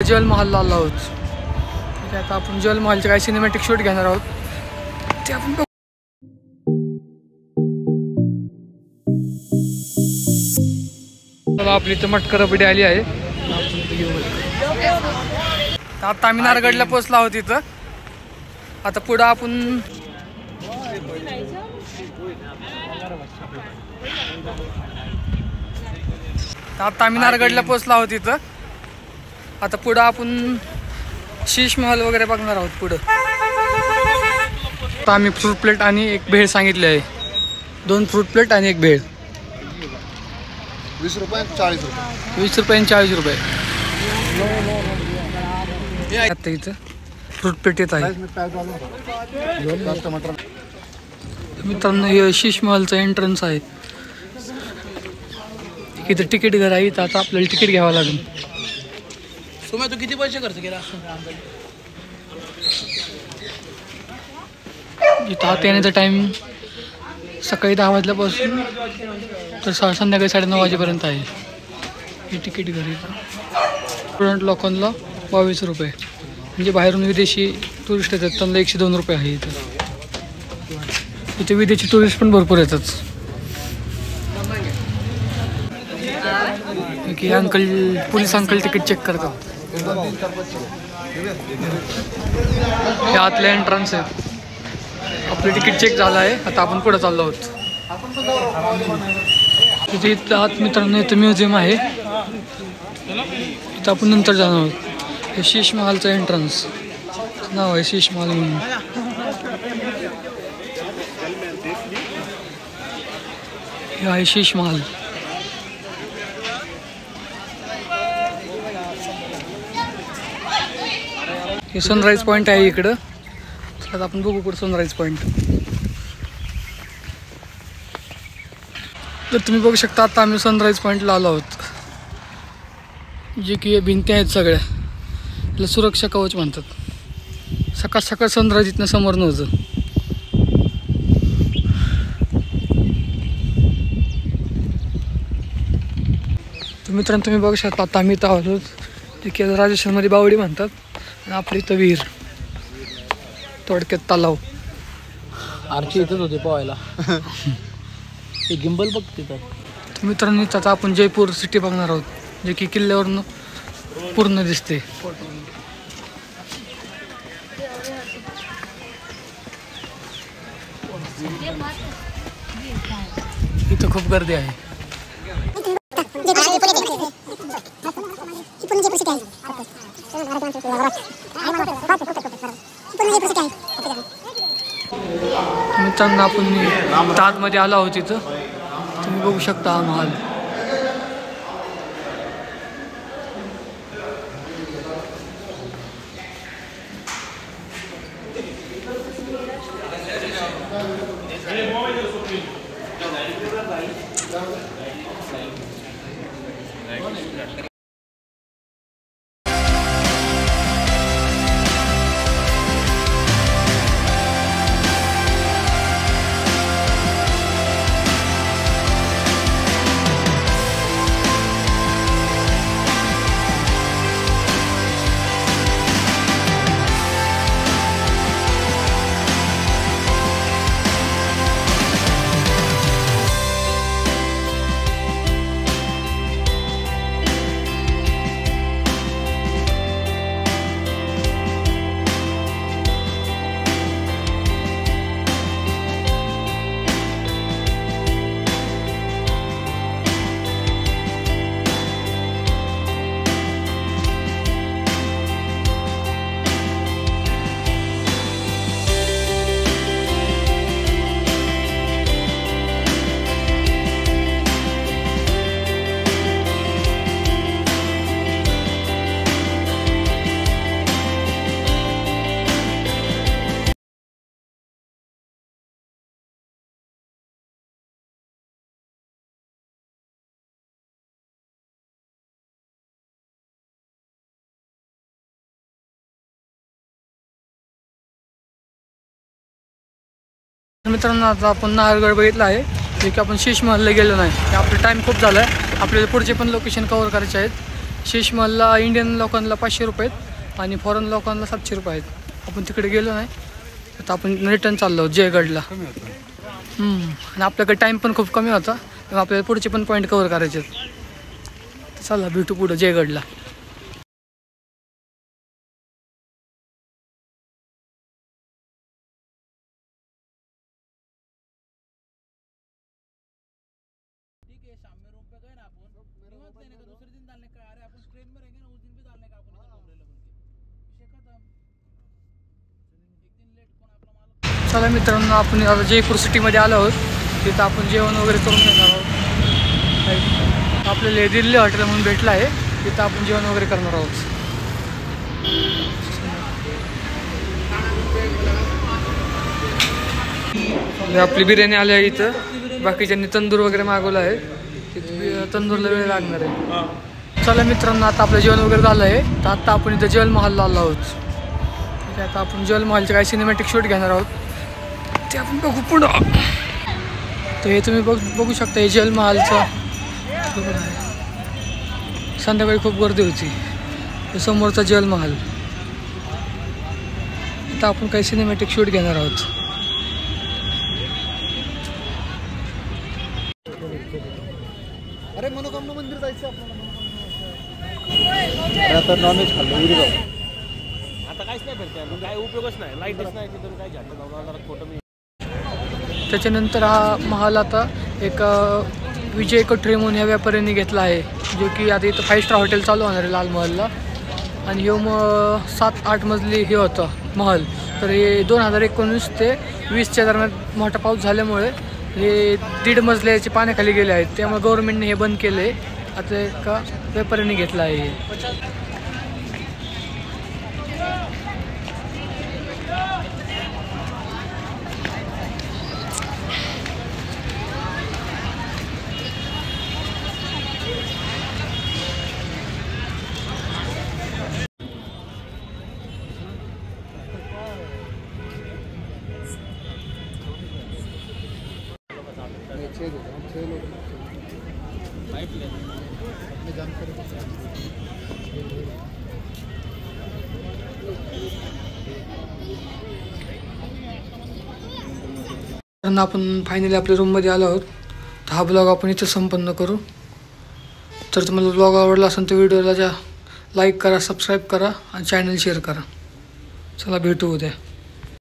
जल महलला आलो आहोत. ठीक आहे, आता आपण जल महलचे काही सिनेमॅटिक शूट घेणार आहोत ते आपण. आपली इथं मटका रबडी आली आहे. आता आम्ही नारगडला पोचलो आहोत इथं. आता पुढं आपण नारगडला पोचलो आहोत इथं. आता पुढं आपण शीश महल वगैरे बघणार आहोत पुढं. आता आम्ही फ्रूट प्लेट आणि एक भेळ सांगितले आहे. 2 फ्रूट प्लेट आणि एक भेळ. 20 रुपये 40 रुपये. 20 रुपये आणि 40 रुपये. आता इथं फ्रूट प्लेट येत आहे. मित्रांनो हे शीश महलचं एंट्रन्स आहे. इथं तिकीट घर आहे. इथं आता आपल्याला तिकीट घ्यावं लागेल. तू किती पैसे खर्च केला? इथं आत येण्याचा टाइम सकाळी 10 वाजल्यापासून तर संध्याकाळी 9:30 वाजेपर्यंत आहे. हे तिकीट घरी स्टुडंट लोकांना 22 रुपये. म्हणजे बाहेरून विदेशी टुरिस्ट येतात त्यांना 102 रुपये आहे. इथे विदेशी टुरिस्ट पण भरपूर येतात. की uncle police uncle ticket check करतात. हे आतले एंट्रन्स आहेत. आपलं तिकीट चेक झालं आहे. आता आपण पुढे चाललो आहोत. तिथे इथं आत मित्रांनो इथं म्युझियम आहे. इथं आपण नंतर जाणार आहोत. हे शीश महालचं एंट्रन्स नाव आहे शीश महाल म्हणून. हे आहे शीश महाल. हे सनराईज पॉईंट आहे इकडं. आता आपण बघू कुठं सनराईज पॉईंट. तर तुम्ही बघू शकता आता आम्ही सनराईज पॉईंटला आलो आहोत. जे की भिंती आहेत सगळ्या त्याला सुरक्षा कवच म्हणतात. सकाळ सकाळ सनराईज इथनं समोर नव्हतं. तर मित्रांनो तुम्ही बघू शकता आता आम्ही इथं आहोत. जे की राजस्थानमध्ये बावडी म्हणतात. आणि आपली इथं विहीर थोडक्यात तलाव. आरची इथंच होते पोहायला. ते गिंबल बघ तिथं. तर मित्रांनो आता आपण जयपूर सिटी बघणार आहोत. जे की किल्ल्यावरनं पूर्ण दिसते. इथं खूप गर्दी आहे. मित्रांनो आपण ताजमध्ये आलो आहोत. इथं तुम्ही बघू शकता हा महाल. मित्रांनो आता आपण नारगड बघितला आहे. जे की आपण शीश महलला गेलो नाही. आपला टाईम खूप झाला आहे. आपल्याला पुढचे पण लोकेशन कव्हर करायचे आहेत. शेष महलला इंडियन लोकांना 500 रुपये आहेत आणि फॉरेन लोकांना 700 रुपये आहेत. आपण तिकडे गेलो नाही, आता आपण रिटर्न चाललो आहोत जयगडला. आणि आपल्याकडे टाईम पण खूप कमी होता, तर आपल्याला पुढचे पण पॉईंट कव्हर करायचे आहेत. चला भेटू पुढं जयगडला. चला मित्रांनो, आपण आता जयपूर सिटीमध्ये आलो आहोत. तिथं आपण जेवण वगैरे करून घेणार आहोत. आपल्याला दिल्ली हॉटेल म्हणून भेटलं आहे, तिथं आपण जेवण वगैरे करणार आहोत. आपली बिर्याणी आली आहे इथं. बाकीच्यांनी तंदूर वगैरे मागवलं आहे, तिथं तंदूरला वेळ लागणार आहे. चला मित्रांनो, आता आपलं जेवण वगैरे झालं आहे, तर आता आपण इथं जल महालला आलो आहोत. ठीक आहे, आता आपण जल महालचे काही सिनेमॅटिक शूट घेणार आहोत, ते आपण बघू पुढं. तर हे तुम्ही बघू शकता, हे जल महालचं. संध्याकाळी खूप गर्दी होती. समोरचा जल महाल. आता आपण काही सिनेमॅटिक शूट घेणार आहोत. अरे मनोकामना मंदिर जायचं आपल्याला. आता नॉनव्हेज खाल्लं आता काहीच नाही भेटत, काय उपयोगच नाही. लाईटच नाही तिथून, काय झालं खोटं. मी त्याच्यानंतर हा महाल आता एक विजय कटरे म्हणून या व्यापाऱ्यांनी घेतला आहे, जो की आता इथं 5 स्टार हॉटेल चालू होणार आहे लाल महलला. आणि हे 7-8 मजली हे होतं महल. तर हे 2019 ते 20च्या दरम्यान मोठा पाऊस झाल्यामुळे हे 1.5 मजल्याचे पाण्याखाली गेले आहेत. त्यामुळे गव्हर्नमेंटने हे बंद केलं आहे. आता एका व्यापाऱ्यांनी घेतलं आहे हे. आपण फायनली आपल्या रूममध्ये आलो आहोत. तर हा ब्लॉग आपण इथे संपन्न करू. तर तुम्हाला ब्लॉग आवडला असेल तर व्हिडिओला लाईक करा, सबस्क्राईब करा आणि चॅनल शेअर करा. चला भेटू उद्या.